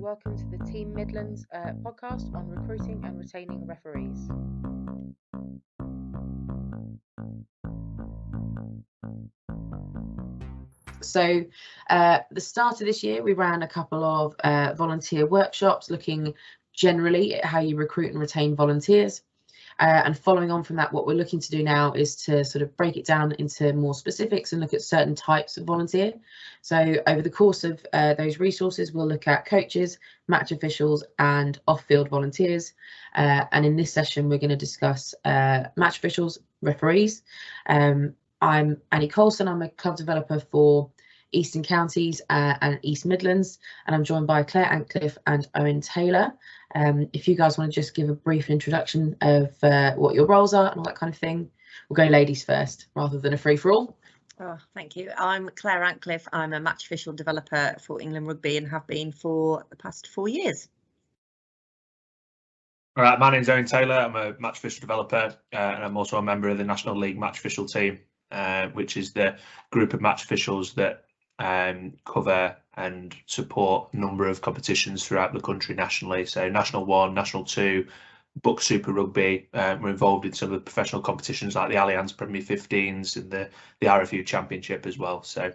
welcome to the Team Midlands podcast on recruiting and retaining referees. So the start of this year, we ran a couple of volunteer workshops looking generally at how you recruit and retain volunteers. And following on from that, what we're looking to do now is to sort of break it down into more specifics and look at certain types of volunteer. So over the course of those resources, we'll look at coaches, match officials and off-field volunteers. And in this session, we're going to discuss match officials, referees. I'm Annie Coulson. I'm a club developer for Eastern Counties and East Midlands, and I'm joined by Claire Antcliffe and Owen Taylor. If you guys want to just give a brief introduction of what your roles are and all that kind of thing. We'll go ladies first rather than a free-for-all. Oh, thank you. I'm Claire Antcliffe. I'm a match official developer for England Rugby and have been for the past 4 years. All right, my name's Erin Taylor. I'm a match official developer and I'm also a member of the National League match official team, which is the group of match officials that cover and support a number of competitions throughout the country nationally. So National 1, National 2, Buck Super Rugby. We're involved in some of the professional competitions like the Allianz Premier 15s and the RFU Championship as well. So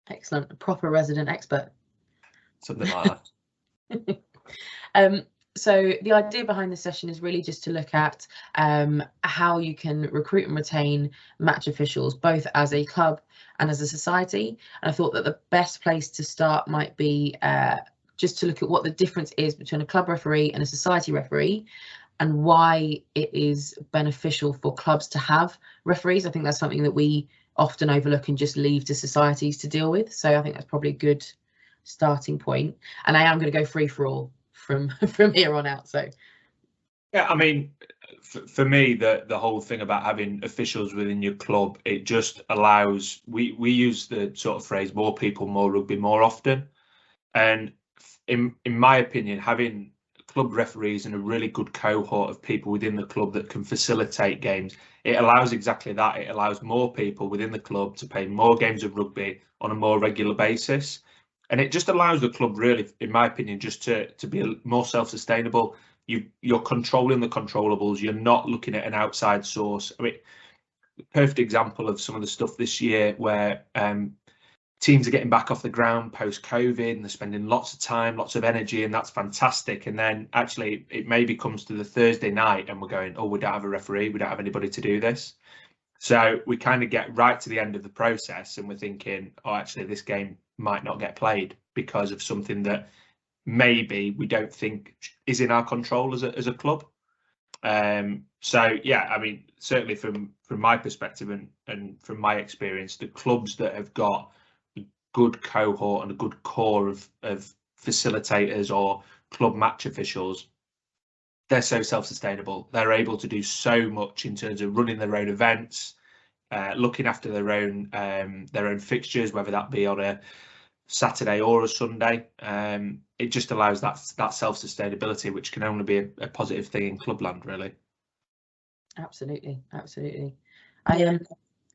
excellent, a proper resident expert. Something like that. So the idea behind this session is really just to look at how you can recruit and retain match officials, both as a club and as a society. And I thought that the best place to start might be just to look at what the difference is between a club referee and a society referee, and why it is beneficial for clubs to have referees. I think that's something that we often overlook and just leave to societies to deal with. So I think that's probably a good starting point. And I am going to go free for all from here on out. So yeah, I mean, for me, the whole thing about having officials within your club, it just allows, we use the sort of phrase more people, more rugby more often. And in my opinion, having club referees and a really good cohort of people within the club that can facilitate games, it allows exactly that. It allows more people within the club to play more games of rugby on a more regular basis. And it just allows the club really, in my opinion, just to be more self-sustainable. You're controlling the controllables. You're not looking at an outside source. I mean, perfect example of some of the stuff this year where teams are getting back off the ground post-COVID and they're spending lots of time, lots of energy, and that's fantastic. And then actually it maybe comes to the Thursday night and we're going, oh, we don't have a referee. We don't have anybody to do this. So we kind of get right to the end of the process and we're thinking, oh, actually this game might not get played because of something that maybe we don't think is in our control as a club. So yeah, I mean, certainly from my perspective and from my experience, the clubs that have got a good cohort and a good core of facilitators or club match officials, they're so self-sustainable. They're able to do so much in terms of running their own events, looking after their own fixtures, whether that be on a Saturday or a Sunday. It just allows that self-sustainability, which can only be a positive thing in clubland, really. Absolutely. I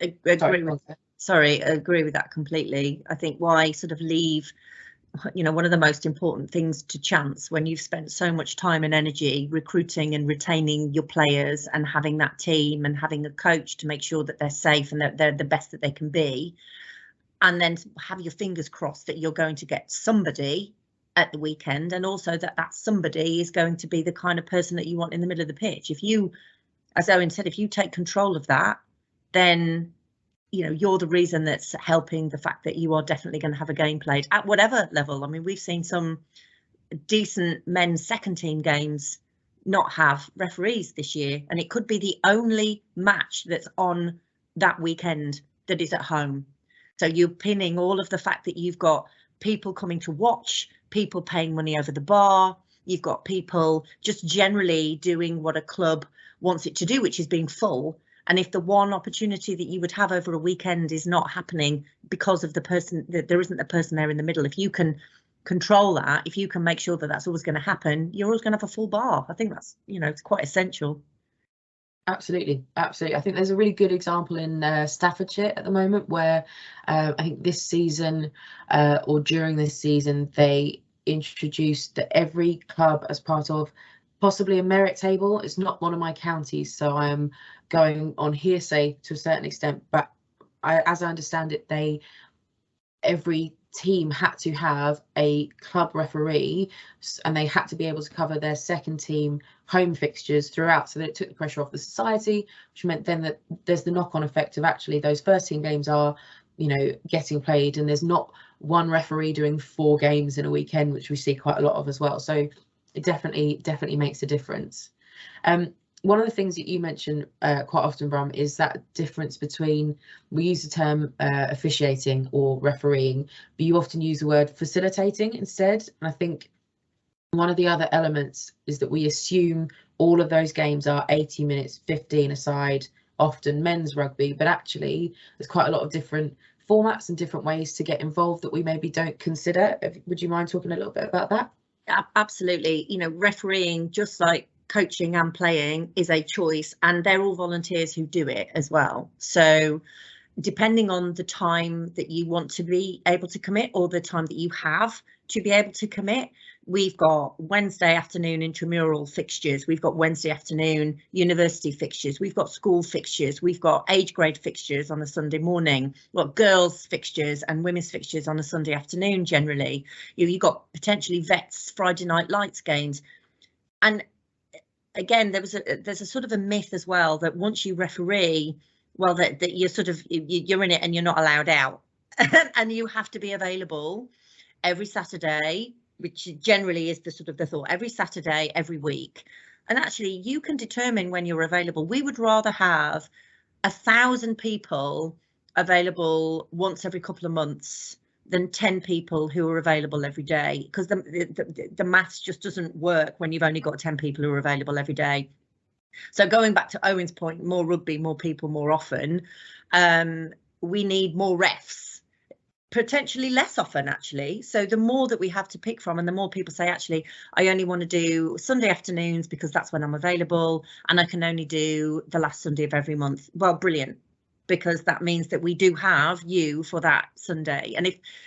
agree with that completely. I think why sort of leave, one of the most important things to chance when you've spent so much time and energy recruiting and retaining your players and having that team and having a coach to make sure that they're safe and that they're the best that they can be. And then have your fingers crossed that you're going to get somebody at the weekend, and also that somebody is going to be the kind of person that you want in the middle of the pitch. If you, as Owen said, if you take control of that, then you're the reason that's helping the fact that you are definitely going to have a game played at whatever level. I mean, we've seen some decent men's second team games not have referees this year, and it could be the only match that's on that weekend that is at home. So you're pinning all of the fact that you've got people coming to watch, people paying money over the bar, you've got people just generally doing what a club wants it to do, which is being full. And if the one opportunity that you would have over a weekend is not happening because of the person, that there isn't a person there in the middle, if you can control that, if you can make sure that that's always going to happen, you're always going to have a full bar. I think that's, it's quite essential. Absolutely. I think there's a really good example in Staffordshire at the moment where I think this season or during this season they introduced that every club, as part of possibly a merit table, it's not one of my counties, so I am going on hearsay to a certain extent, but as I understand it, every team had to have a club referee, and they had to be able to cover their second team home fixtures throughout, so that it took the pressure off the society, which meant then that there's the knock-on effect of actually those first team games are, you know, getting played, and there's not one referee doing 4 games in a weekend, which we see quite a lot of as well. So it definitely makes a difference. One of the things that you mention quite often, Bram, is that difference between, we use the term officiating or refereeing, but you often use the word facilitating instead. And I think one of the other elements is that we assume all of those games are 80 minutes, 15 aside, often men's rugby, but actually there's quite a lot of different formats and different ways to get involved that we maybe don't consider. Would you mind talking a little bit about that? Absolutely. You know, refereeing, just like coaching and playing, is a choice, and they're all volunteers who do it as well. So depending on the time that you want to be able to commit, or the time that you have to be able to commit, we've got Wednesday afternoon intramural fixtures, we've got Wednesday afternoon university fixtures, we've got school fixtures, we've got age grade fixtures on a Sunday morning, we've got girls fixtures and women's fixtures on a Sunday afternoon generally. You've got potentially vets Friday night lights games. And again, there's a sort of a myth as well that once you referee, well, that you're sort of, you're in it and you're not allowed out. And you have to be available every Saturday, which generally is the sort of the thought, every Saturday, every week. And actually you can determine when you're available. We would rather have 1,000 people available once every couple of months than 10 people who are available every day, because the maths just doesn't work when you've only got 10 people who are available every day. So going back to Owen's point, more rugby, more people, more often, we need more refs, potentially less often actually. So the more that we have to pick from, and the more people say, actually, I only want to do Sunday afternoons because that's when I'm available, and I can only do the last Sunday of every month. Well, brilliant, because that means that we do have you for that Sunday. And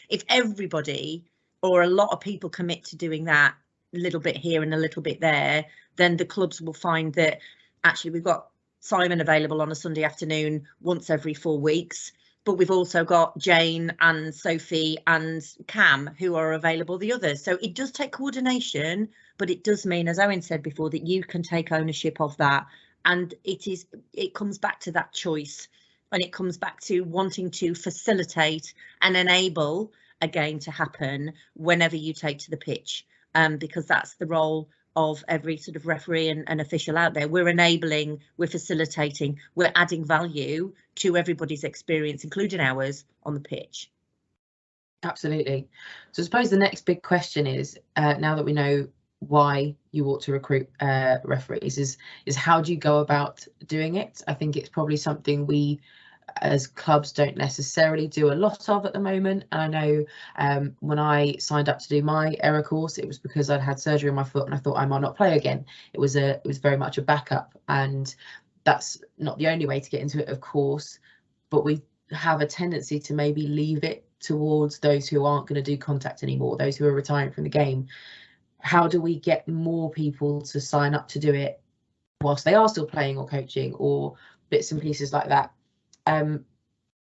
if everybody, or a lot of people, commit to doing that a little bit here and a little bit there, then the clubs will find that actually we've got Simon available on a Sunday afternoon once every 4 weeks, but we've also got Jane and Sophie and Cam who are available the others. So it does take coordination, but it does mean, as Owen said before, that you can take ownership of that. And it comes back to that choice, and it comes back to wanting to facilitate and enable a game to happen whenever you take to the pitch, because that's the role of every sort of referee and official out there. We're enabling, we're facilitating, we're adding value to everybody's experience, including ours, on the pitch. Absolutely. So I suppose the next big question is, now that we know why you ought to recruit referees, is how do you go about doing it? I think it's probably something we as clubs don't necessarily do a lot of at the moment. And I know when I signed up to do my ERA course, it was because I'd had surgery on my foot and I thought I might not play again. It was very much a backup, and that's not the only way to get into it, of course, but we have a tendency to maybe leave it towards those who aren't going to do contact anymore, those who are retiring from the game. How do we get more people to sign up to do it whilst they are still playing or coaching, or bits and pieces like that?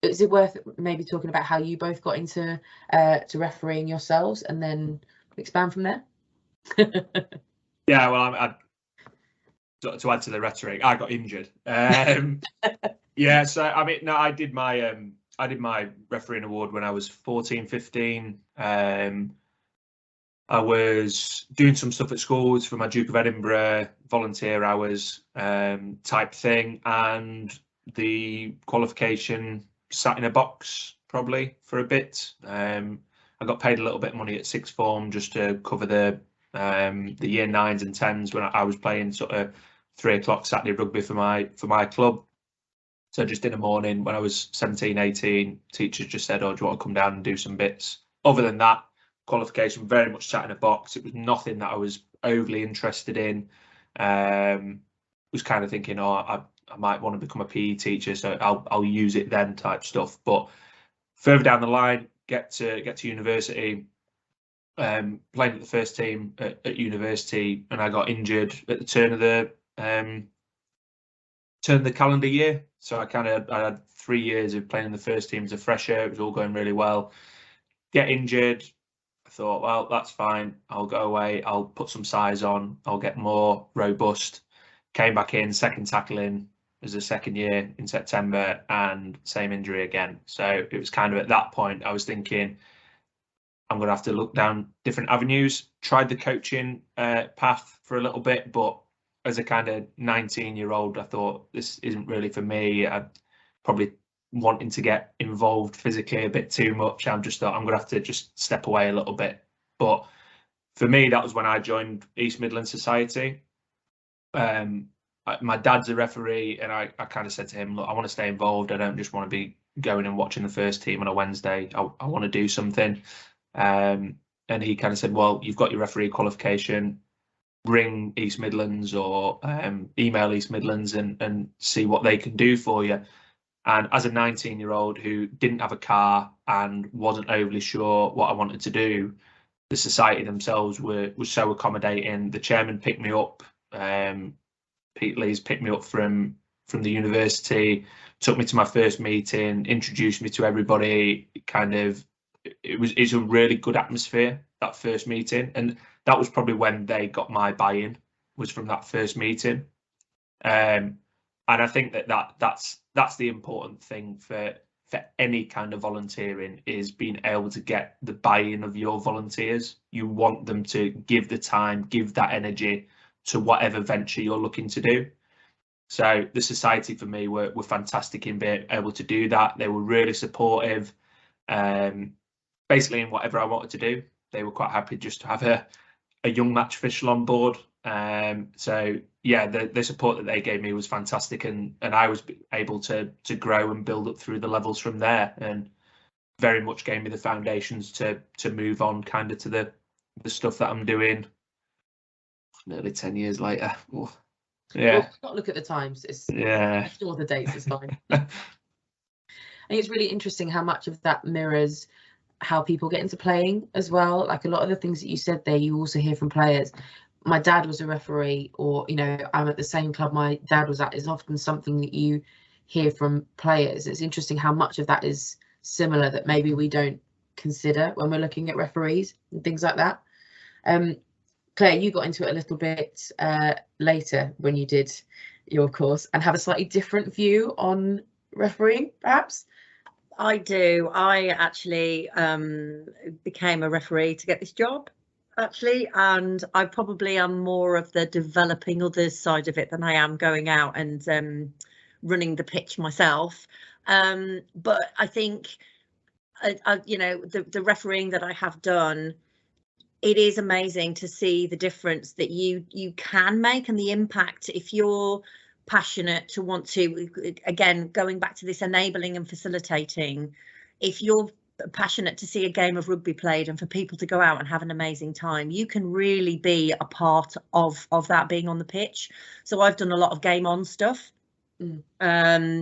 Is it worth maybe talking about how you both got into to refereeing yourselves, and then expand from there? Yeah, well, to add to the rhetoric, I got injured. Yeah, so I mean, no, I did my refereeing award when I was 14, 15. I was doing some stuff at schools for my Duke of Edinburgh volunteer hours type thing, and the qualification sat in a box probably for a bit. I got paid a little bit of money at sixth form just to cover the year 9s and 10s when I was playing sort of 3 o'clock Saturday rugby for my club. So just in the morning when I was 17, 18, teachers just said, oh, do you want to come down and do some bits? Other than that, qualification very much sat in a box. It was nothing that I was overly interested in. Was kind of thinking, oh, I might want to become a PE teacher, so I'll use it then type stuff. But further down the line, get to university, playing at the first team at university, and I got injured at the turn of the calendar year. So I had 3 years of playing in the first team as a fresher. It was all going really well. Get injured. I thought, well, that's fine. I'll go away. I'll put some size on. I'll get more robust. Came back in, second tackling as a second year in September, and same injury again. So it was kind of at that point I was thinking, I'm going to have to look down different avenues. Tried the coaching path for a little bit, but as a kind of 19-year-old, I thought this isn't really for me. I probably wanting to get involved physically a bit too much. I just thought I'm going to have to just step away a little bit. But for me, that was when I joined East Midlands Society. My dad's a referee, and I kind of said to him, look, I want to stay involved. I don't just want to be going and watching the first team on a Wednesday. I want to do something. And he kind of said, well, you've got your referee qualification. Ring East Midlands or email East Midlands and see what they can do for you. And as a 19-year-old who didn't have a car and wasn't overly sure what I wanted to do, the society themselves were so accommodating. The chairman picked me up. Pete Lees picked me up from the university, took me to my first meeting, introduced me to everybody. It's a really good atmosphere, that first meeting, and that was probably when they got my buy-in, was from that first meeting. And I think that's the important thing for any kind of volunteering, is being able to get the buy-in of your volunteers. You want them to give the time, give that energy to whatever venture you're looking to do. So the society for me were fantastic in being able to do that. They were really supportive, basically in whatever I wanted to do. They were quite happy just to have a young match official on board. So yeah, the support that they gave me was fantastic, and I was able to grow and build up through the levels from there, and very much gave me the foundations to move on kind of to the stuff that I'm doing nearly 10 years later. Ooh. Yeah. Well, not look at the times. Yeah. Ignore the dates. It's fine. I think it's really interesting how much of that mirrors how people get into playing as well. Like a lot of the things that you said there, you also hear from players. My dad was a referee, or I'm at the same club my dad was at, is often something that you hear from players. It's interesting how much of that is similar that maybe we don't consider when we're looking at referees and things like that. Claire, you got into it a little bit later when you did your course and have a slightly different view on refereeing, perhaps. I do. I actually became a referee to get this job, actually, and I probably am more of the developing others side of it than I am going out and running the pitch myself. But I think, the refereeing that I have done, it is amazing to see the difference that you can make and the impact if you're passionate to want to, again, going back to this enabling and facilitating, if you're passionate to see a game of rugby played and for people to go out and have an amazing time, you can really be a part of that being on the pitch. So I've done a lot of game on stuff where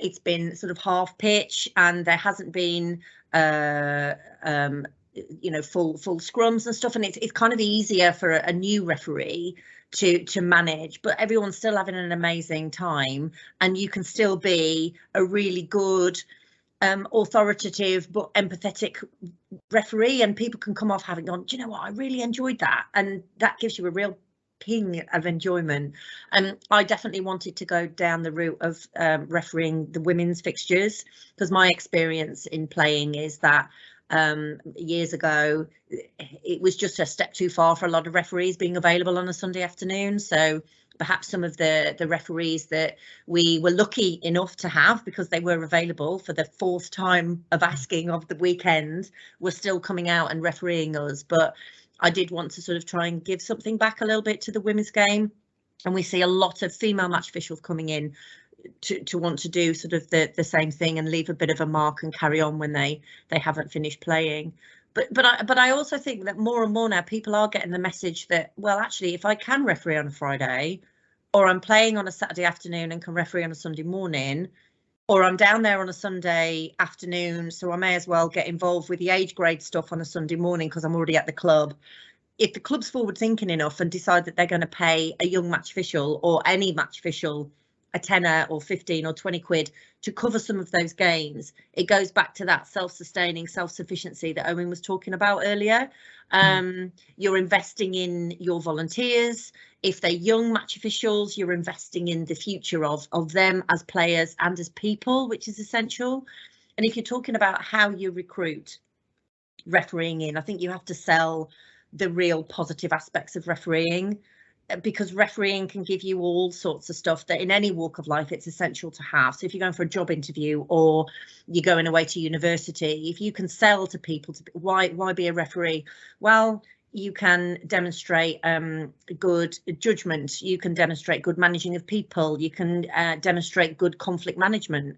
it's been sort of half pitch and there hasn't been full scrums and stuff, and it's kind of easier for a new referee to manage, but everyone's still having an amazing time, and you can still be a really good authoritative but empathetic referee, and people can come off having gone, do you know what, I really enjoyed that, and that gives you a real ping of enjoyment. And I definitely wanted to go down the route of refereeing the women's fixtures, because my experience in playing is that years ago it was just a step too far for a lot of referees being available on a Sunday afternoon. So perhaps some of the referees that we were lucky enough to have, because they were available for the fourth time of asking of the weekend, were still coming out and refereeing us. But I did want to sort of try and give something back a little bit to the women's game, and we see a lot of female match officials coming in to want to do sort of the same thing and leave a bit of a mark and carry on when they haven't finished playing. But I also think that more and more now people are getting the message that, well, actually, if I can referee on a Friday, or I'm playing on a Saturday afternoon and can referee on a Sunday morning, or I'm down there on a Sunday afternoon, so I may as well get involved with the age grade stuff on a Sunday morning because I'm already at the club. If the club's forward thinking enough and decide that they're going to pay a young match official or any match official a tenner or 15 or 20 quid to cover some of those gains, it goes back to that self-sustaining self-sufficiency that Owen was talking about earlier. You're investing in your volunteers. If they're young match officials, you're investing in the future of them as players and as people, which is essential. And if you're talking about how you recruit refereeing in, I think you have to sell the real positive aspects of refereeing, because refereeing can give you all sorts of stuff that in any walk of life it's essential to have. So if you're going for a job interview or you're going away to university, if you can sell to people why be a referee, well, you can demonstrate good judgment, you can demonstrate good managing of people, you can demonstrate good conflict management.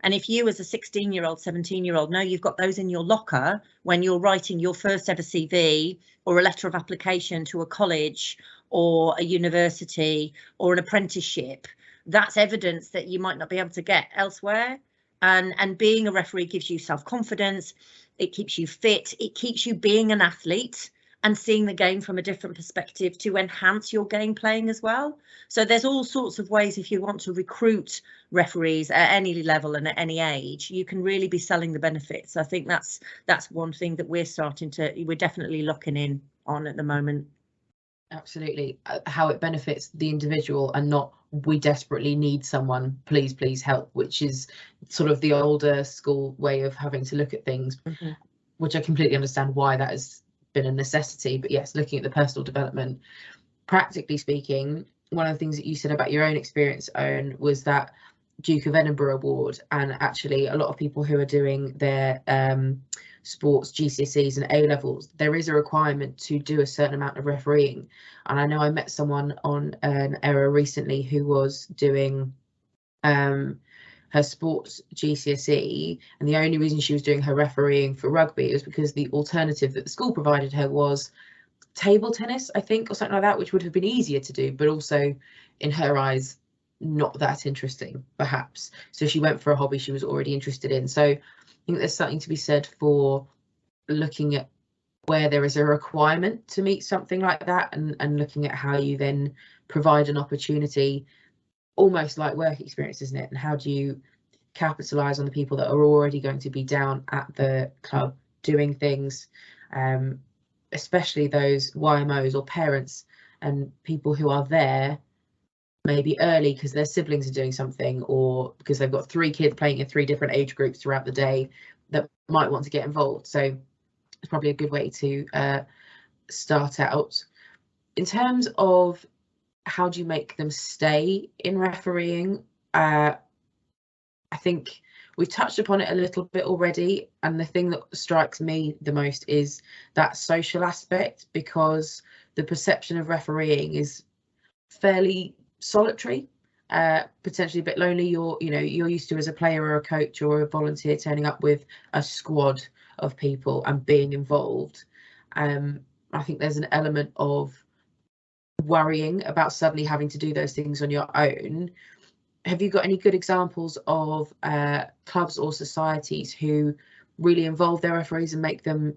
And if you as a 16-year-old, 17-year-old know you've got those in your locker when you're writing your first ever CV or a letter of application to a college or a university or an apprenticeship, that's evidence that you might not be able to get elsewhere. And being a referee gives you self-confidence, it keeps you fit, it keeps you being an athlete and seeing the game from a different perspective to enhance your game playing as well. So there's all sorts of ways, if you want to recruit referees at any level and at any age, you can really be selling the benefits. I think that's one thing that we're definitely locking in on at the moment. Absolutely. How it benefits the individual and not we desperately need someone, please help, which is sort of the older school way of having to look at things, which I completely understand why that has been a necessity. But yes, looking at the personal development, practically speaking, one of the things that you said about your own experience, Owen, was that Duke of Edinburgh award, and actually a lot of people who are doing their sports GCSEs and A levels, there is a requirement to do a certain amount of refereeing. And I know I met someone on an era recently who was doing her sports GCSE, and the only reason she was doing her refereeing for rugby was because the alternative that the school provided her was table tennis, I think, or something like that, which would have been easier to do, but also in her eyes not that interesting perhaps. So she went for a hobby she was already interested in. So I think there's something to be said for looking at where there is a requirement to meet something like that, and looking at how you then provide an opportunity, almost like work experience, isn't it? And how do you capitalize on the people that are already going to be down at the club doing things, especially those YMOs or parents and people who are there maybe early because their siblings are doing something, or because they've got 3 kids playing in 3 different age groups throughout the day that might want to get involved. So it's probably a good way to start out. In terms of how do you make them stay in refereeing, I think we've touched upon it a little bit already, and the thing that strikes me the most is that social aspect, because the perception of refereeing is fairly solitary, potentially a bit lonely. You're used to, as a player or a coach or a volunteer, turning up with a squad of people and being involved. I think there's an element of worrying about suddenly having to do those things on your own. Have you got any good examples of clubs or societies who really involve their referees and make them,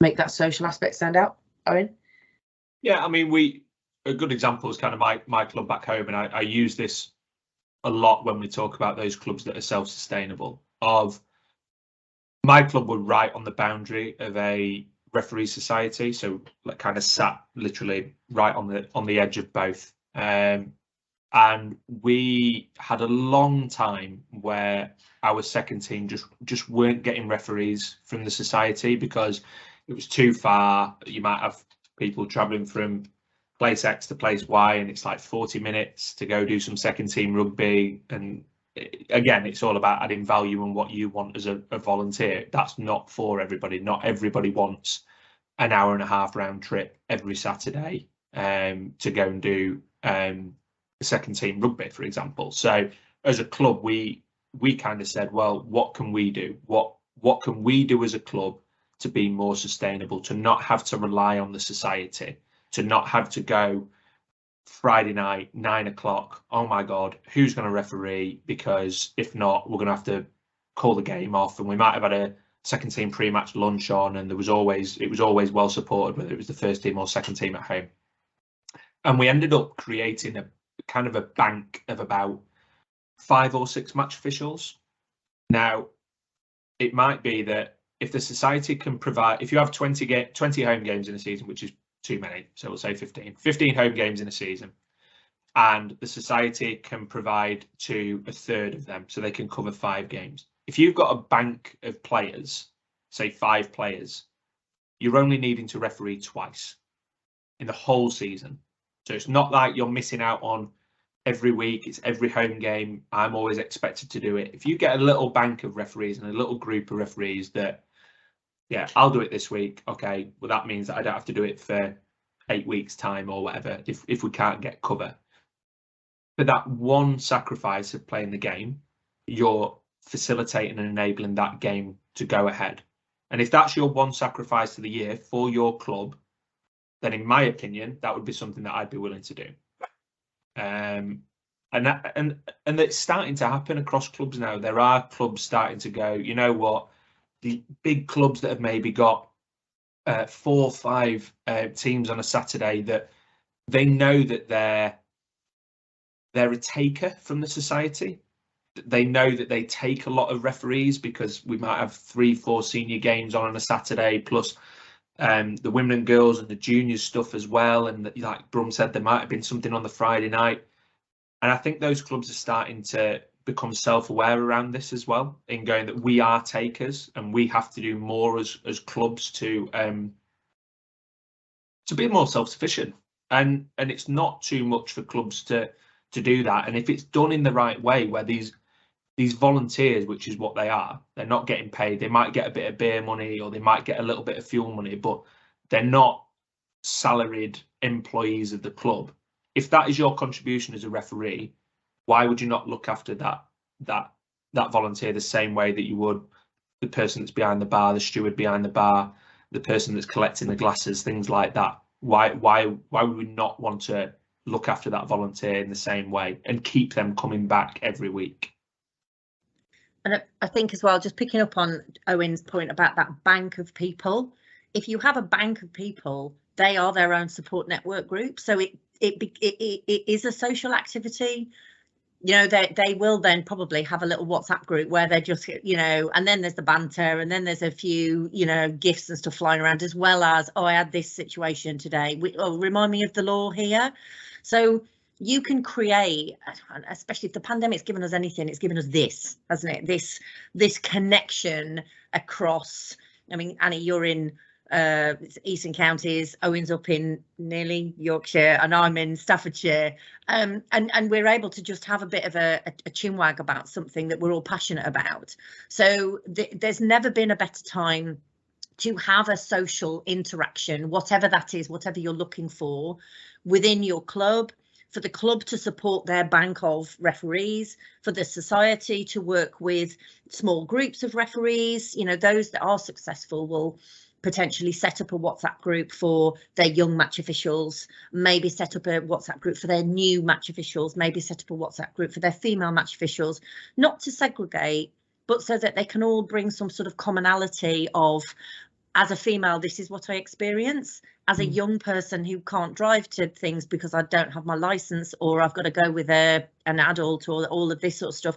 make that social aspect stand out, Owen? Yeah, I mean, a good example is kind of my club back home, and I use this a lot when we talk about those clubs that are self-sustainable. Of my club were right on the boundary of a referee society, so like kind of sat literally right on the edge of both. And we had a long time where our second team just weren't getting referees from the society because it was too far. You might have people travelling from place X to place Y, and it's like 40 minutes to go do some second team rugby. And again, it's all about adding value and what you want as a volunteer. That's not for everybody. Not everybody wants an hour and a half round trip every Saturday to go and do second team rugby, for example. So as a club, we kind of said, well, what can we do? What can we do as a club to be more sustainable, to not have to rely on the society, to not have to go Friday night, 9 o'clock. Oh my God, who's going to referee? Because if not, we're going to have to call the game off, and we might have had a second team pre-match lunch on, and it was always well supported, whether it was the first team or second team at home. And we ended up creating a kind of a bank of about 5 or 6 match officials. Now, it might be that if the society can provide, if you have 20 home games in a season, which is too many, so we'll say 15 home games in a season, and the society can provide to a third of them, so they can cover 5 games. If you've got a bank of players, say 5 players, you're only needing to referee twice in the whole season. So it's not like you're missing out on every week, it's every home game. I'm always expected to do it. If you get a little bank of referees and a little group of referees that, yeah, I'll do it this week. Okay, well, that means that I don't have to do it for 8 weeks' time or whatever if we can't get cover. For that one sacrifice of playing the game, you're facilitating and enabling that game to go ahead. And if that's your one sacrifice of the year for your club, then in my opinion, that would be something that I'd be willing to do. And it's starting to happen across clubs now. There are clubs starting to go, you know what, the big clubs that have maybe got 4 or 5 teams on a Saturday, that they know that they're a taker from the society. They know that they take a lot of referees, because we might have 3-4 senior games on a Saturday, plus the women and girls and the juniors stuff as well. And like Brum said, there might have been something on the Friday night. And I think those clubs are starting to become self-aware around this as well, in going that we are takers and we have to do more as clubs to be more self-sufficient. And it's not too much for clubs to do that. And if it's done in the right way, where these volunteers, which is what they are, they're not getting paid. They might get a bit of beer money, or they might get a little bit of fuel money, but they're not salaried employees of the club. If that is your contribution as a referee, why would you not look after that volunteer the same way that you would the person that's behind the bar, the steward behind the bar, the person that's collecting the glasses, things like that? Why would we not want to look after that volunteer in the same way and keep them coming back every week? And I think as well, just picking up on Owen's point about that bank of people, if you have a bank of people, they are their own support network group. So it is a social activity. You know, they will then probably have a little WhatsApp group where they're just, you know, and then there's the banter, and then there's a few, you know, gifts and stuff flying around, as well as, oh, I had this situation today. Remind me of the law here. So you can create, especially if the pandemic's given us anything, it's given us this, hasn't it? This connection across. I mean, Annie, you're in Eastern Counties, Owen's up in nearly Yorkshire, and I'm in Staffordshire, and we're able to just have a bit of a chinwag about something that we're all passionate about. So there's never been a better time to have a social interaction, whatever that is, whatever you're looking for within your club, for the club to support their bank of referees, for the society to work with small groups of referees. You know, those that are successful will potentially set up a WhatsApp group for their young match officials, maybe set up a WhatsApp group for their new match officials, maybe set up a WhatsApp group for their female match officials, not to segregate, but so that they can all bring some sort of commonality of, as a female, this is what I experience. As a young person who can't drive to things because I don't have my license, or I've got to go with an adult, or all of this sort of stuff,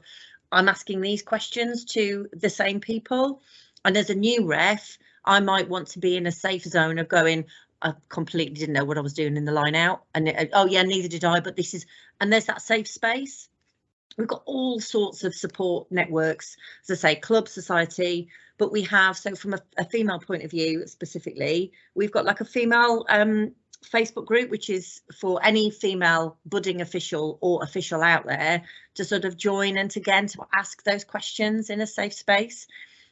I'm asking these questions to the same people. And as a new ref, I might want to be in a safe zone of going, I completely didn't know what I was doing in the line out, and oh yeah, neither did I, but this is, and there's that safe space. We've got all sorts of support networks, as I say, club, society, but we have, so from a female point of view specifically, we've got like a female Facebook group, which is for any female budding official or official out there to sort of join, and again to ask those questions in a safe space.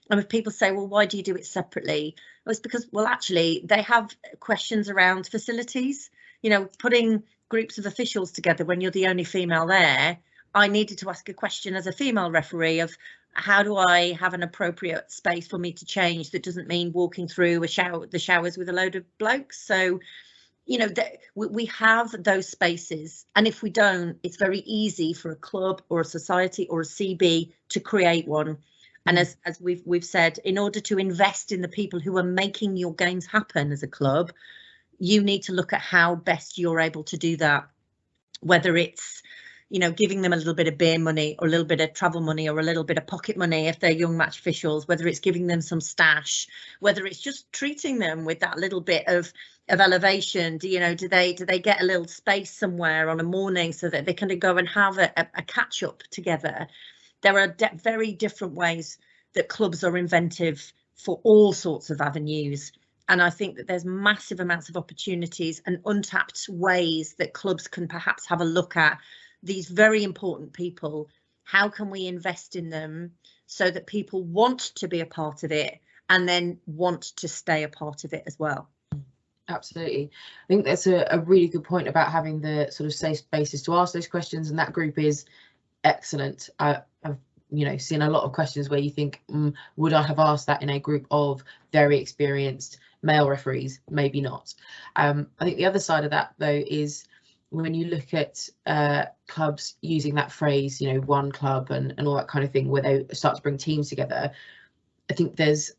And if people say, well, why do you do it separately? Well, it's because, well, actually, they have questions around facilities, you know, putting groups of officials together when you're the only female there. I needed to ask a question as a female referee of, how do I have an appropriate space for me to change that doesn't mean walking through the showers with a load of blokes? So you know, we have those spaces, and if we don't, it's very easy for a club or a society or a CB to create one. And as we've said, in order to invest in the people who are making your games happen as a club, you need to look at how best you're able to do that, whether it's, you know, giving them a little bit of beer money or a little bit of travel money or a little bit of pocket money if they're young match officials, whether it's giving them some stash, whether it's just treating them with that little bit of elevation. Do they get a little space somewhere on a morning so that they can go and have a catch up together? There are very different ways that clubs are inventive for all sorts of avenues. And I think that there's massive amounts of opportunities and untapped ways that clubs can perhaps have a look at these very important people. How can we invest in them so that people want to be a part of it and then want to stay a part of it as well? Absolutely. I think that's a really good point about having the sort of safe spaces to ask those questions, and that group is excellent. I've seen a lot of questions where you think, would I have asked that in a group of very experienced male referees? Maybe not. I think the other side of that though is when you look at clubs using that phrase, you know, one club and all that kind of thing, where they start to bring teams together, I think there's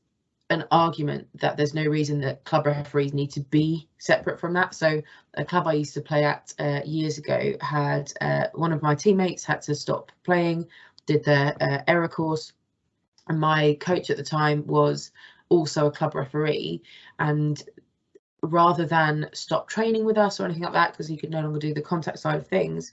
an argument that there's no reason that club referees need to be separate from that. So a club I used to play at years ago had one of my teammates had to stop playing, did the error course, and my coach at the time was also a club referee, and rather than stop training with us or anything like that because he could no longer do the contact side of things,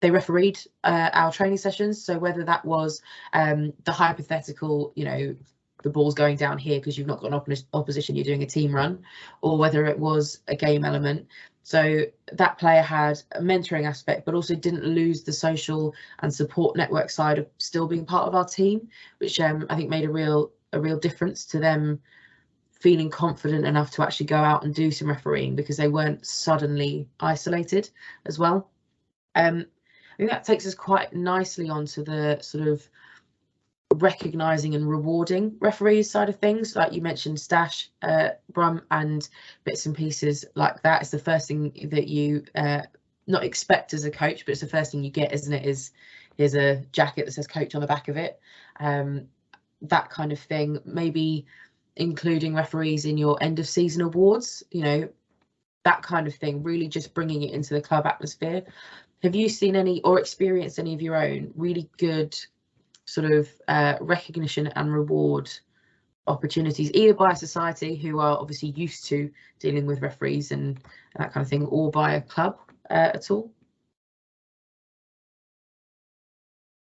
they refereed our training sessions. So whether that was the hypothetical, you know, the ball's going down here because you've not got an opposition, you're doing a team run, or whether it was a game element. So that player had a mentoring aspect, but also didn't lose the social and support network side of still being part of our team, which I think made a real difference to them feeling confident enough to actually go out and do some refereeing because they weren't suddenly isolated as well. I think that takes us quite nicely onto the sort of recognising and rewarding referees side of things. Like you mentioned, stash, Brum, and bits and pieces like that. It's the first thing that you not expect as a coach, but it's the first thing you get, isn't it? Here's a jacket that says coach on the back of it. That kind of thing. Maybe including referees in your end of season awards, you know, that kind of thing, really just bringing it into the club atmosphere. Have you seen any or experienced any of your own really good sort of recognition and reward opportunities, either by a society who are obviously used to dealing with referees and that kind of thing, or by a club at all?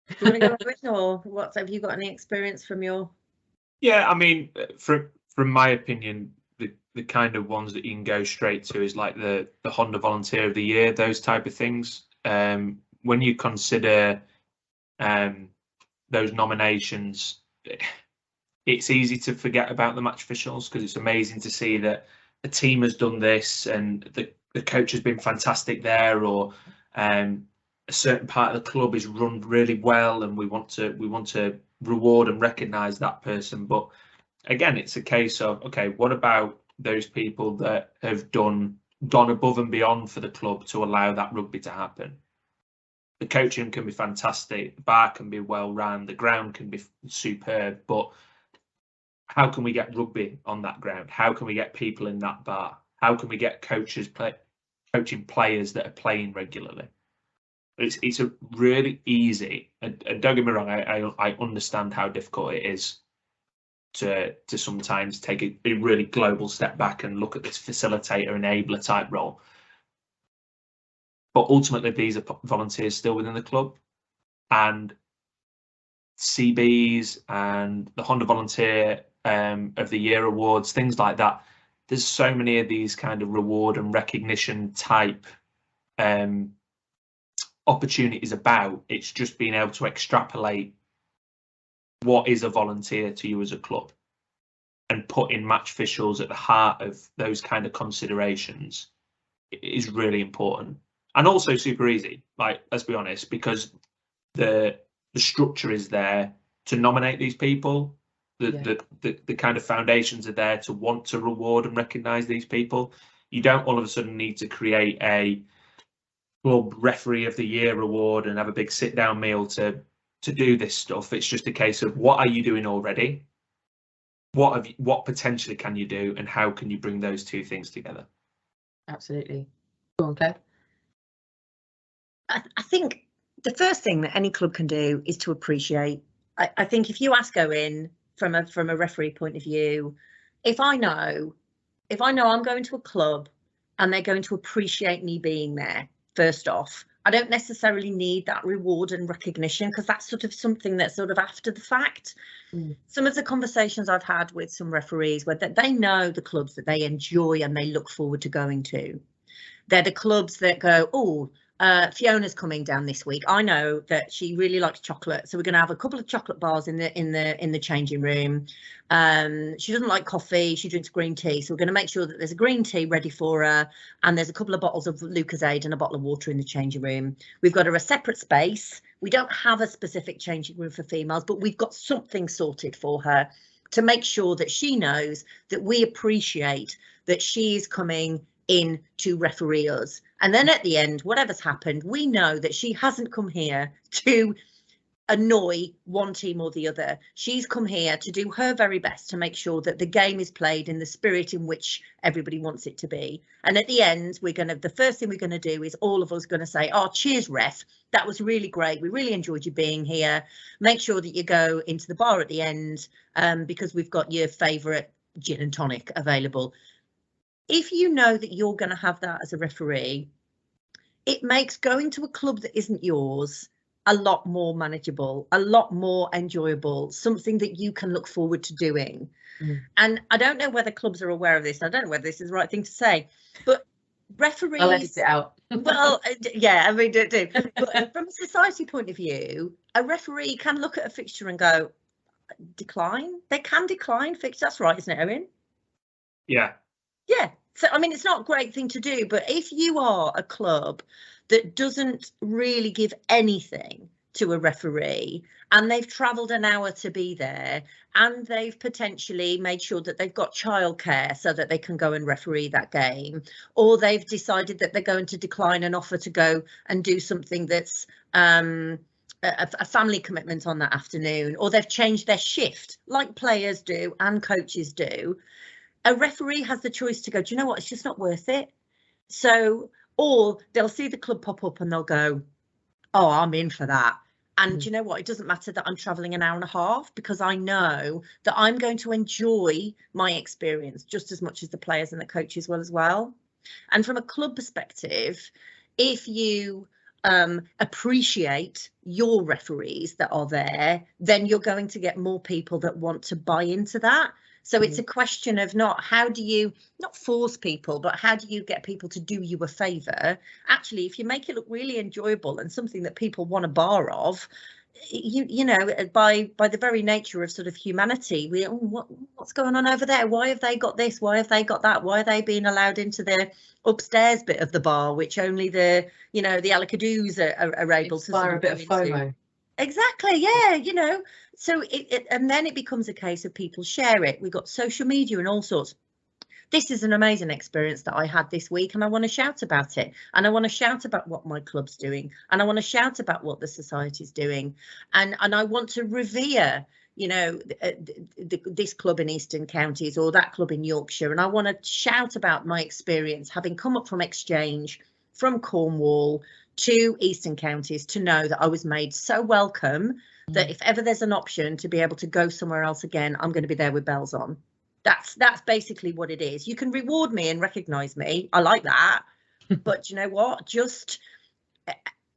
Do you want to go with it, or what? Have you got any experience from your? Yeah, I mean, from my opinion, the kind of ones that you can go straight to is like the Honda Volunteer of the Year, those type of things. When you consider those nominations, it's easy to forget about the match officials because it's amazing to see that a team has done this and the coach has been fantastic there, or a certain part of the club is run really well and we want to reward and recognise that person. But again, it's a case of, okay, what about those people that have gone above and beyond for the club to allow that rugby to happen? The coaching can be fantastic, the bar can be well run, the ground can be superb, but how can we get rugby on that ground? How can we get people in that bar? How can we get coaching players that are playing regularly? It's a really easy, and don't get me wrong, I understand how difficult it is to sometimes take a really global step back and look at this facilitator, enabler type role. But ultimately, these are volunteers still within the club, and CBs and the Honda Volunteer of the Year awards, things like that. There's so many of these kind of reward and recognition type opportunities about. It's just being able to extrapolate what is a volunteer to you as a club and putting match officials at the heart of those kind of considerations is really important, and also super easy. Like, let's be honest, because the structure is there to nominate these people. the kind of foundations are there to want to reward and recognise these people. You don't all of a sudden need to create a club referee of the year award and have a big sit down meal to do this stuff. It's just a case of, what are you doing already? What potentially can you do, and how can you bring those two things together? Absolutely. Go on, Claire. I think the first thing that any club can do is to appreciate. I think if you ask Owen from a referee point of view, if I know I'm going to a club and they're going to appreciate me being there, first off, I don't necessarily need that reward and recognition, because that's sort of something that's sort of after the fact. Some of the conversations I've had with some referees, where they know the clubs that they enjoy and they look forward to going to. They're the clubs that go, oh, Fiona's coming down this week. I know that she really likes chocolate, so we're going to have a couple of chocolate bars in the changing room. She doesn't like coffee, she drinks green tea, so we're going to make sure that there's a green tea ready for her, and there's a couple of bottles of Lucozade and a bottle of water in the changing room. We've got her a separate space. We don't have a specific changing room for females, but we've got something sorted for her to make sure that she knows that we appreciate that she is coming in to referee us. And then at the end, whatever's happened, we know that she hasn't come here to annoy one team or the other. She's come here to do her very best to make sure that the game is played in the spirit in which everybody wants it to be. And at the end, the first thing we're going to do is all of us going to say, oh, cheers, ref. That was really great. We really enjoyed you being here. Make sure that you go into the bar at the end, because we've got your favourite gin and tonic available. If you know that you're going to have that as a referee, it makes going to a club that isn't yours a lot more manageable, a lot more enjoyable, something that you can look forward to doing. And I don't know whether clubs are aware of this. I don't know whether this is the right thing to say, but referees... I'll edit it out. Well, yeah, I mean, do. But from a society point of view, a referee can look at a fixture and go, decline? They can decline fixtures. That's right, isn't it, Erin? Yeah. Yeah, so I mean, it's not a great thing to do, but if you are a club that doesn't really give anything to a referee, and they've travelled an hour to be there, and they've potentially made sure that they've got childcare so that they can go and referee that game, or they've decided that they're going to decline an offer to go and do something that's a family commitment on that afternoon, or they've changed their shift like players do and coaches do, a referee has the choice to go, do you know what, it's just not worth it. So, or they'll see the club pop up and they'll go, oh, I'm in for that. And do you know what, it doesn't matter that I'm travelling an hour and a half, because I know that I'm going to enjoy my experience just as much as the players and the coaches will as well. And from a club perspective, if you appreciate your referees that are there, then you're going to get more people that want to buy into that. So it's a question of not force people, but how do you get people to do you a favour? Actually, if you make it look really enjoyable and something that people want a bar of, you know, by the very nature of sort of humanity, what's going on over there? Why have they got this? Why have they got that? Why are they being allowed into the upstairs bit of the bar, which only the Alakadoos are able to inspire a bit of FOMO. Exactly, yeah, you know. So and then it becomes a case of people share it. We've got social media and all sorts. This is an amazing experience that I had this week, and I want to shout about it. And I want to shout about what my club's doing, and I want to shout about what the society's doing, and I want to revere, you know, this club in Eastern Counties or that club in Yorkshire, and I want to shout about my experience having come up from Exchange, from Cornwall to Eastern Counties, to know that I was made so welcome that if ever there's an option to be able to go somewhere else again, I'm going to be there with bells on. That's basically what it is. You can reward me and recognise me. I like that. But you know what? Just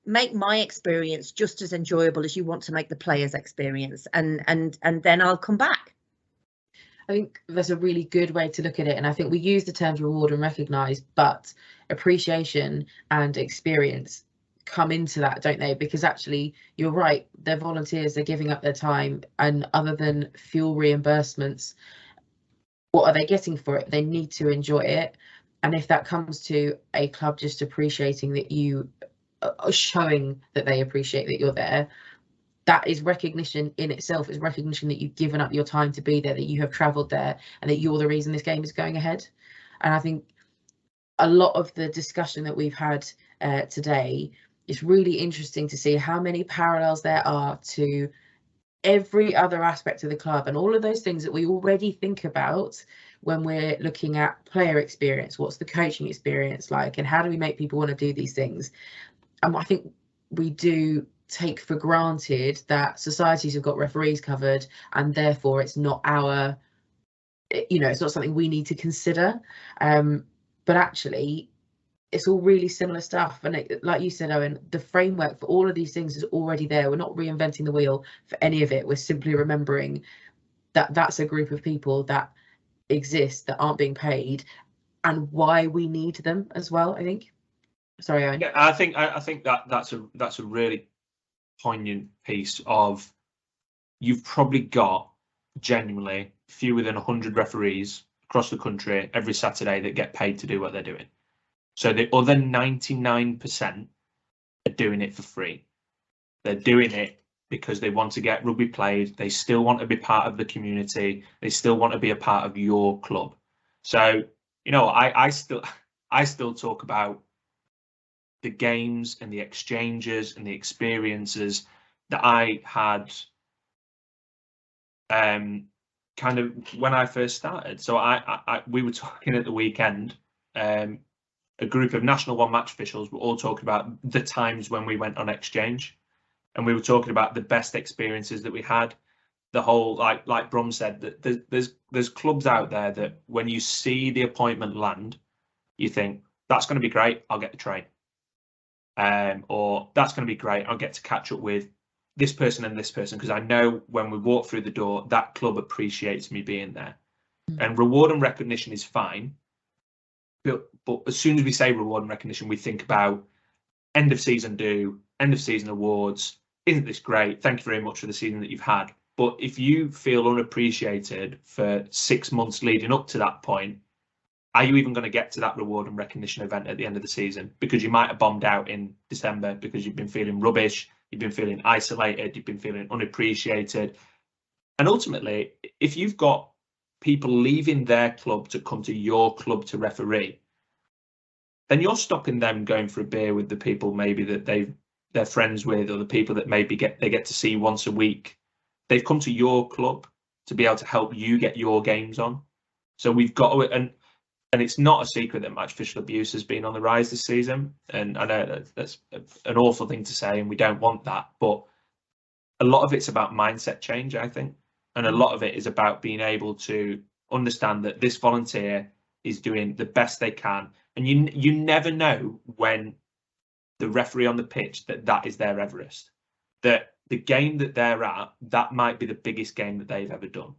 make my experience just as enjoyable as you want to make the players' experience, and then I'll come back. I think that's a really good way to look at it. And I think we use the terms reward and recognise, but appreciation and experience come into that, don't they? Because actually, you're right, they're volunteers, they're giving up their time, and other than fuel reimbursements, what are they getting for it? They need to enjoy it. And if that comes to a club just appreciating that you are showing that they appreciate that you're there, that is recognition in itself, is recognition that you've given up your time to be there, that you have travelled there, and that you're the reason this game is going ahead. And I think a lot of the discussion that we've had today, it's really interesting to see how many parallels there are to every other aspect of the club, and all of those things that we already think about when we're looking at player experience. What's the coaching experience like, and how do we make people want to do these things? And I think we do take for granted that societies have got referees covered, and therefore it's not our, it's not something we need to consider. But actually, it's all really similar stuff. And like you said, Owen, the framework for all of these things is already there. We're not reinventing the wheel for any of it. We're simply remembering that that's a group of people that exist, that aren't being paid, and why we need them as well, I think. Sorry, Owen. Yeah, I think that's a really poignant piece of, you've probably got genuinely fewer than 100 referees across the country every Saturday that get paid to do what they're doing. So the other 99% are doing it for free. They're doing it because they want to get rugby played. They still want to be part of the community. They still want to be a part of your club. So, I still talk about the games and the exchanges and the experiences that I had kind of when I first started. So we were talking at the weekend, a group of National One Match officials were all talking about the times when we went on exchange, and we were talking about the best experiences that we had. The whole, like Brum said, that there's clubs out there that when you see the appointment land, you think that's going to be great, I'll get the train, or that's going to be great, I'll get to catch up with this person and this person, because I know when we walk through the door, that club appreciates me being there. And reward and recognition is fine. But as soon as we say reward and recognition, we think about end of season do, end of season awards. Isn't this great? Thank you very much for the season that you've had. But if you feel unappreciated for 6 months leading up to that point, are you even going to get to that reward and recognition event at the end of the season? Because you might have bombed out in December because you've been feeling rubbish, you've been feeling isolated, you've been feeling unappreciated. And ultimately, if you've got people leaving their club to come to your club to referee, then you're stopping them going for a beer with the people maybe that they're friends with, or the people that maybe they get to see once a week. They've come to your club to be able to help you get your games on. So we've got to, and it's not a secret that match official abuse has been on the rise this season. And I know that's an awful thing to say, and we don't want that, but a lot of it's about mindset change, I think. And a lot of it is about being able to understand that this volunteer is doing the best they can. And you never know when the referee on the pitch that is their Everest. That the game that they're at, that might be the biggest game that they've ever done.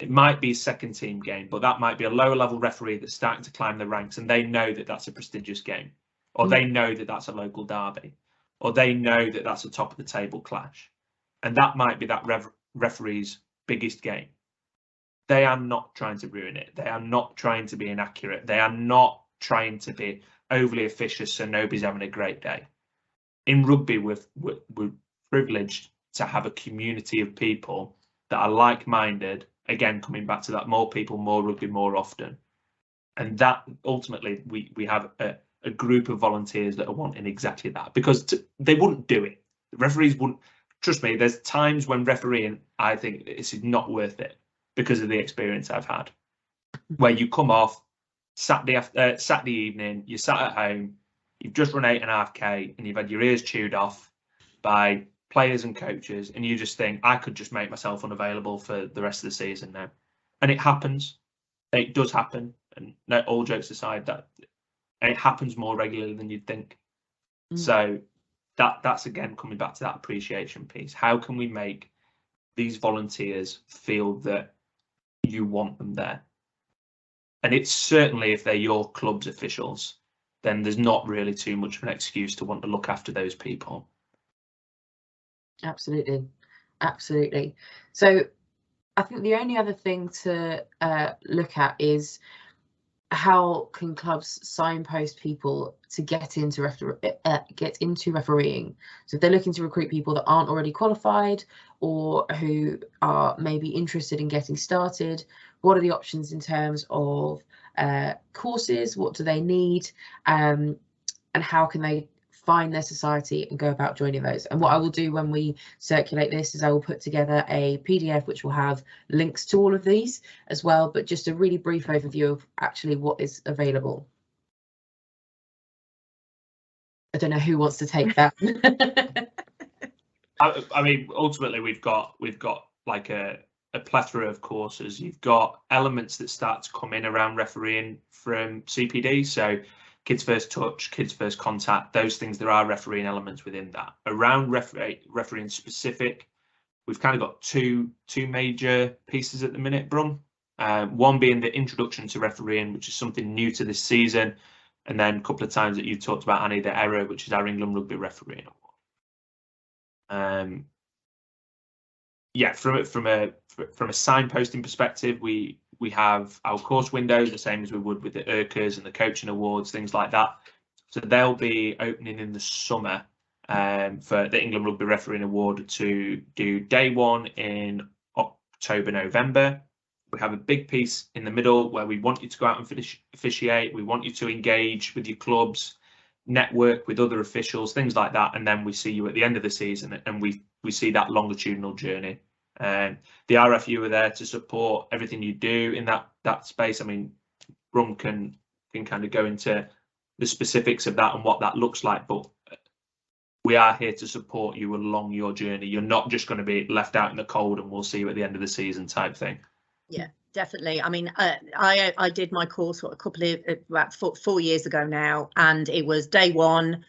It might be a second team game, but that might be a lower level referee that's starting to climb the ranks, and they know that that's a prestigious game, or they know that that's a local derby, or they know that that's a top of the table clash. And that might be that referee's biggest game. They are not trying to ruin it. They are not trying to be inaccurate. They are not trying to be overly officious so nobody's having a great day. In rugby, we're privileged to have a community of people that are like-minded. Again, coming back to that, more people, more rugby, more often. And that ultimately, we have a group of volunteers that are wanting exactly that, because they wouldn't do it. The referees wouldn't. Trust me, there's times when refereeing, I think this is not worth it because of the experience I've had, where you come off Saturday evening, you're sat at home, you've just run 8.5K, and you've had your ears chewed off by players and coaches, and you just think, I could just make myself unavailable for the rest of the season now. And it happens. It does happen. And no, all jokes aside, that it happens more regularly than you'd think. So that's again coming back to that appreciation piece. How can we make these volunteers feel that you want them there? And it's certainly, if they're your club's officials, then there's not really too much of an excuse to want to look after those people. Absolutely. So I think the only other thing to look at is how can clubs signpost people to get into refereeing? So if they're looking to recruit people that aren't already qualified or who are maybe interested in getting started, what are the options in terms of courses? What do they need? And how can they find their society and go about joining those? And what I will do when we circulate this is I will put together a PDF which will have links to all of these as well, but just a really brief overview of actually what is available. I don't know who wants to take that. I mean, ultimately, we've got like a plethora of courses. You've got elements that start to come in around refereeing from CPD, so kids first touch, kids first contact, those things. There are refereeing elements within that. Around refereeing specific, we've kind of got two major pieces at the minute, Brum. One being the introduction to refereeing, which is something new to this season, and then a couple of times that you've talked about, Annie, the ERA, which is our England Rugby Refereeing Award. Yeah, from a signposting perspective, we have our course windows the same as we would with the ERCAs and the coaching awards, things like that. So they'll be opening in the summer for the England Rugby Refereeing Award to do day one in October, November. We have a big piece in the middle where we want you to go out and officiate. We want you to engage with your clubs, network with other officials, things like that. And then we see you at the end of the season and we see that longitudinal journey. The RFU are there to support everything you do in that space. I mean, Brum can kind of go into the specifics of that and what that looks like, but we are here to support you along your journey. You're not just going to be left out in the cold and we'll see you at the end of the season type thing. Yeah, definitely. I mean, I did my course about 4 years ago now, and it was day one.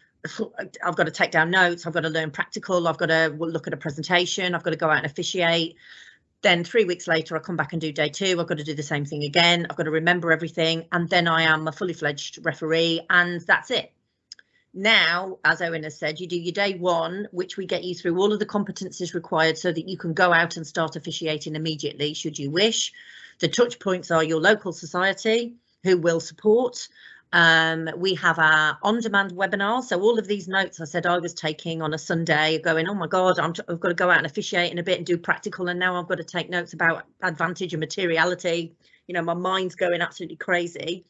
I've got to take down notes. I've got to learn practical. I've got to look at a presentation. I've got to go out and officiate. Then 3 weeks later, I come back and do day two. I've got to do the same thing again. I've got to remember everything. And then I am a fully fledged referee, and that's it. Now, as Owen has said, you do your day one, which we get you through all of the competencies required so that you can go out and start officiating immediately, should you wish. The touch points are your local society, who will support. We have our on-demand webinar. So all of these notes I said I was taking on a Sunday, going, oh my God, I've got to go out and officiate in a bit and do practical. And now I've got to take notes about advantage and materiality. You know, my mind's going absolutely crazy.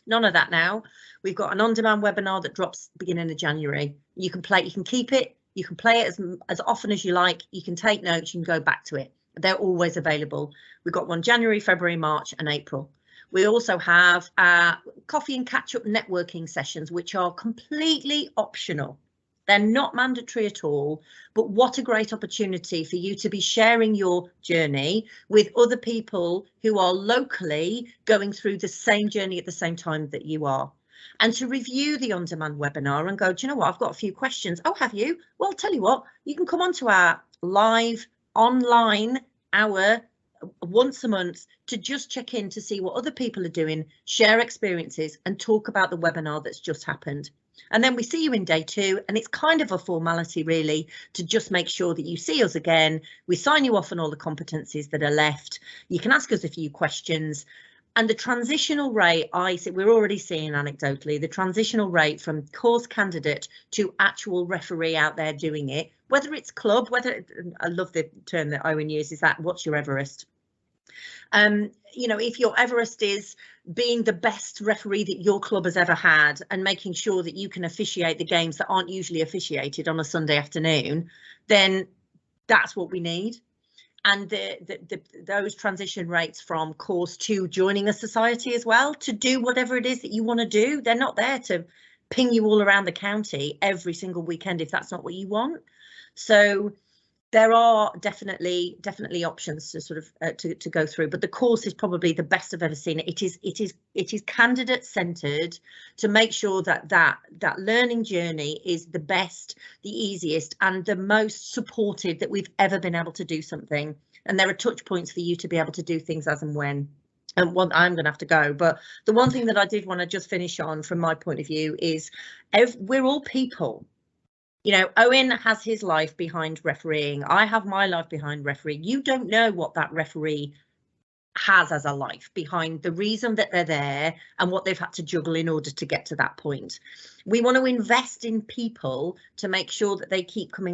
None of that now. We've got an on-demand webinar that drops beginning of January. You can keep it. You can play it as often as you like. You can take notes. You can go back to it. They're always available. We've got one January, February, March and April. We also have coffee and catch-up networking sessions, which are completely optional. They're not mandatory at all, but what a great opportunity for you to be sharing your journey with other people who are locally going through the same journey at the same time that you are. And to review the on-demand webinar and go, do you know what, I've got a few questions. Oh, have you? Well, I'll tell you what, you can come onto our live online hour once a month to just check in to see what other people are doing, share experiences and talk about the webinar that's just happened. And then we see you in day two, and it's kind of a formality really to just make sure that you see us again. We sign you off on all the competencies that are left. You can ask us a few questions. And the transitional rate, we're already seeing anecdotally, the transitional rate from course candidate to actual referee out there doing it, whether it's club, I love the term that Owen uses, that what's your Everest? You know, if your Everest is being the best referee that your club has ever had and making sure that you can officiate the games that aren't usually officiated on a Sunday afternoon, then that's what we need. And those transition rates from course to joining a society as well, to do whatever it is that you want to do. They're not there to ping you all around the county every single weekend if that's not what you want. So there are definitely options to sort of to go through, but the course is probably the best I've ever seen it. It is candidate centered to make sure that learning journey is the best, the easiest and the most supported that we've ever been able to do something. And there are touch points for you to be able to do things as and when. And I'm going to have to go, but the one thing that I did want to just finish on from my point of view is we're all people. You know, Owen has his life behind refereeing. I have my life behind refereeing. You don't know what that referee has as a life, behind the reason that they're there and what they've had to juggle in order to get to that point. We want to invest in people to make sure that they keep coming back